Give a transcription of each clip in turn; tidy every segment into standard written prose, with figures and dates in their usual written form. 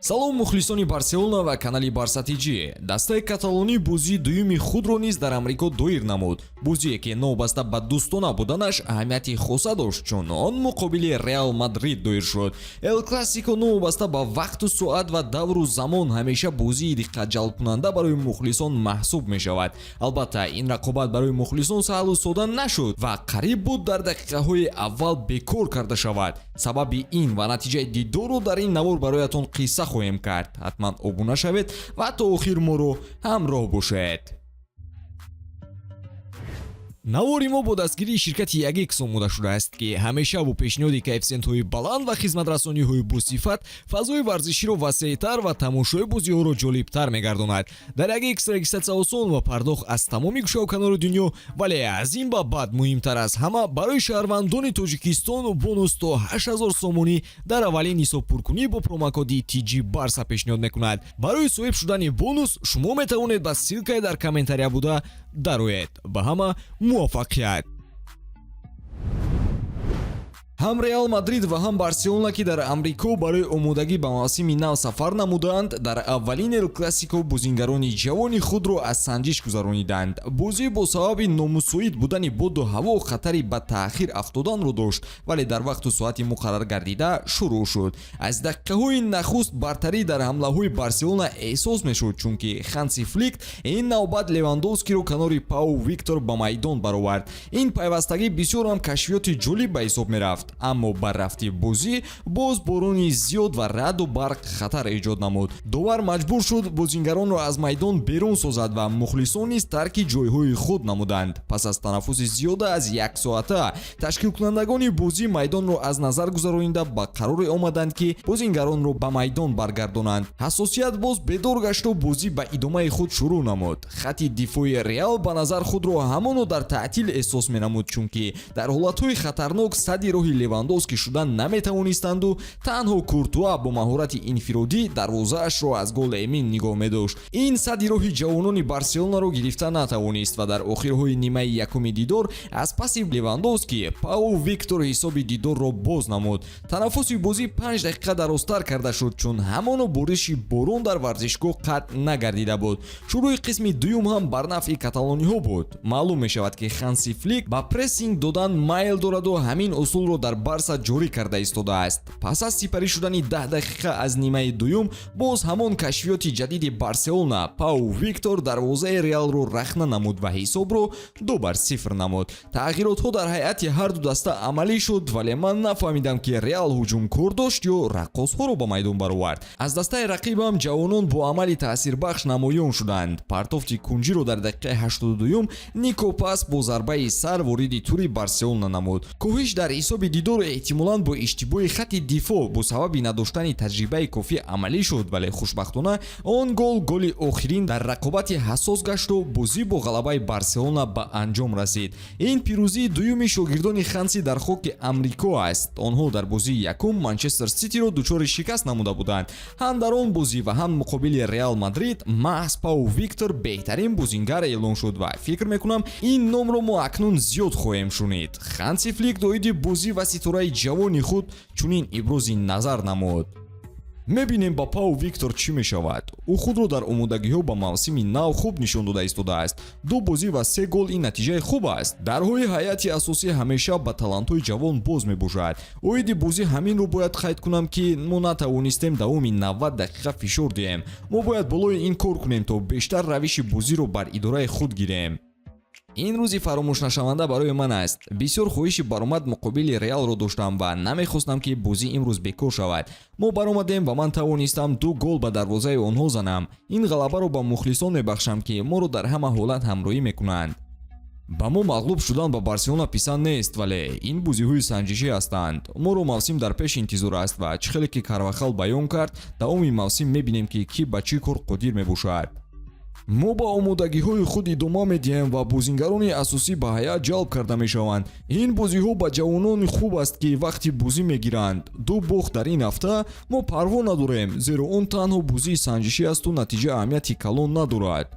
салом мухлисони Барселона ва канали Барса TJ. Дастаи каталонӣ бозии дуюми худро низ дар Амрико доир намуд. Бозие ки новбаста ба дӯстона буданаш аҳамияти хоса дошт, чун он муқобили Реал Мадрид доир шуд. Эл-Класико новбаста ба вақту соат ва давру замон ҳамеша бозии диққатҷалбкунанда барои мухлисон маҳсуб мешавад. Албатта ин рақобат барои мухлисон саҳлу сода нашуд ва қариб буд дар дақиқаҳои аввал бекор карда шавад. Сабаби ин ва натиҷаи дидорро дар ин навор бароятон қисса хоҳем кард. ҳатман обуна шавед ва то охир моро ҳамроҳ бошед. навори мо бо дастгирии ширкати Ягекс омода шудааст, ки ҳамеша бо пешниҳоди коэффициентҳои баланд ва хизматрасониҳои босифат фазои варзиширо васеътар ва тамошои бозиҳоро ҷолибтар мегардонад. Дар Ягекс регистратсия осон ва пардохт аз тамоми гӯшаву канори дунё, вале аз ин ба баъд муҳимтар аз ҳама барои шаҳрвандони Тоҷикистон бонус то 8000 сомони дар аввалин ҳисобпуркунӣ бо промокоди TJBARCA пешниҳод мекунад. Барои соҳиб шудани бонус шумо метавонед ба ссилкаи дар комментария буда дароед. Ба ҳама муваффақият. ҳам Реал Мадрид ва ҳам Барселона, ки дар Амрико барои омодагӣ ба мавсими нав сафар намуданд, дар аввалин Эл-Класико бозингарони ҷавони худро аз санҷиш гузарониданд. бозӣ бо сабаби номусоид будани боду ҳаво хатари ба таъхир афтоданро дошт, вале дар вақту соати муқаррар гардида шурӯъ шуд. аз дақиқаҳои нахуст бартарӣ дар ҳамлаҳои Барселона эҳсос мешуд, чунки Ханси Флик ин навбат Левандовскиро канори пау Виктор ба майдон баровард. ин пайвастагӣ бисёр ҳам кашфиёти ҷолиб ба ҳисоб мерафт. аммо бар рафти бозӣ боз борони зиёд ва раъду барқ хатар эҷод намуд. довар маҷбур шуд бозингаронро аз майдон берун созад ва мухлисон низ тарки ҷойҳои худ намуданд. пас аз танаффуси зиёда аз 1 соата ташкилкунандагони бозӣ майдонро аз назар гузаронида ба қароре омаданд, ки бозингаронро ба майдон баргардонанд. ҳассосият боз бедор гашту бозӣ ба идомаи худ шурӯъ намуд. хатти дифои Реал ба назар худро ҳамоно дар таътил эҳсос менамуд, чунки дар ҳолатҳои хатарнок садди роҳи Левандовски шудан наметавонистанду танҳо Куртуа бо маҳорати инфиродӣ дарвозаашро аз гол эмин нигоҳ медошт. ин садди роҳи ҷавонони Барселонаро гирифта натавонист ва дар охирҳои нимаи якуми дидор аз паси Левандовски пау Виктор ҳисоби дидорро боз намуд. танаффуси бозӣ 5 дақиқа дарозтар карда шуд, чун ҳамоно бориши борон дар варзишгоҳ қатъ нагардида буд. шурӯи қисми дуюм ҳам бар нафъи каталониҳо буд. маълум мешавад, ки Ханси Флик ба прессинг додан майл дораду ҳамин усулро дар Барса ҷорӣ карда истодааст. пас аз сипарӣ шудани 10 дақиқа аз нимаи дуюм боз ҳамон кашфиёти ҷадиди Барселона пау Виктор дарвозаи Реалро рахна намуд ва ҳисобро 2-0 намуд. тағйиротҳо дар ҳайати ҳарду даста амалӣ шуд, вале ман нафаҳмидам, ки Реал ҳуҷумкор дошт ё раққосҳоро ба майдон баровард. аз дастаи рақибам ҷавонон бо амали таъсирбахш намоён шуданд. партофти кунҷиро дар дақиқаи 82 Нико Пас бо зарбаи сар вориди тури Барселона намуд. коҳиш дар ҳисоби дидор эҳтимолан бо иштибоҳи хатти дифоъ бо сабаби надоштани таҷрибаи кофӣ амалӣ шуд, вале хушбахтона он голи охирин дар рақобати ҳассос гашту бозӣ бо ғалабаи Барселона ба анҷом расид. ин пирӯзии дуюми шогирдони Ханси дар хоки Амрико аст. онҳо дар бозии якум Манчестер Ситиро дучори шикаст намуда буданд. ҳам дар он бозӣ ва ҳам муқобили Реал Мадрид маҳз пау Виктор беҳтарин бозингар эълон шуд ва фикр мекунам ин номро мо акнун зиёд хоҳем шунид. Ханси Флик доиди бозӣ ва ситораи ҷавони худ чунин ибрози назар намуд. мебинем ба пау Виктор чӣ мешавад. ӯ худро дар омодагиҳо ба мавсими нав хуб нишон дода истодааст. 2 бозӣ ва 3 гол ин натиҷаи хуб аст. дарҳои ҳайати асосӣ ҳамеша ба талантҳои ҷавон боз мебошад. оиди бозӣ ҳаминро бояд қайд кунам, ки мо натавонистем давоми 90 дақиқа фишор диҳем. мо бояд болои ин кор кунем, то бештар равиши бозиро бар идораи худ гирем. ин рӯзи фаромӯшнашаванда барои ман аст. бисёр хоҳиши баромад муқобили Реалро доштам ва намехостам, ки бозӣ имрӯз бекор шавад. мо баромадем ва ман тавонистам 2 гол ба дарвозаи онҳо занам. ин ғалабаро ба мухлисон мебахшам, ки моро дар ҳама ҳолат ҳамроҳӣ мекунанд. ба мо мағлуб шудан ба Барселона писанд нест, вале ин бозиҳои санҷишӣ ҳастанд. моро мавсим дар пеш интизор аст ва чӣ хеле ки Карвахал баён кард, давоми мавсим мебинем, ки кӣ ба чӣ кор қодир мебошад. мо ба омодагиҳои худ идома медиҳем ва бозингарони асосӣ ба ҳайат ҷалб карда мешаванд. ин бозиҳо ба ҷавонони хуб аст, ки вақти бозӣ мегиранд. 2 бохт дар ин ҳафта мо парво надорем, зеро он танҳо бозии санҷишӣ асту натиҷа аҳамияти калон надорад.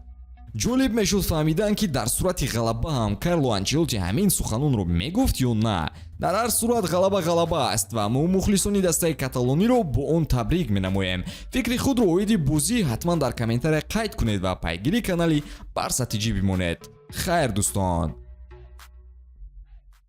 ҷолиб мешуд фаҳмидан ки дар сурати ғалаба ҳам Карло Анчелоти ҳамин суханонро мегуфт ё на. дар ҳар сурат ғалаба аст ва мо мухлисони дастаи каталониро бо он табрик менамоем. фикри худро оиди бозӣ ҳатман дар комментария қайд кунед ва пайгирии канали Барса TJ бимонед. хайр дӯстон.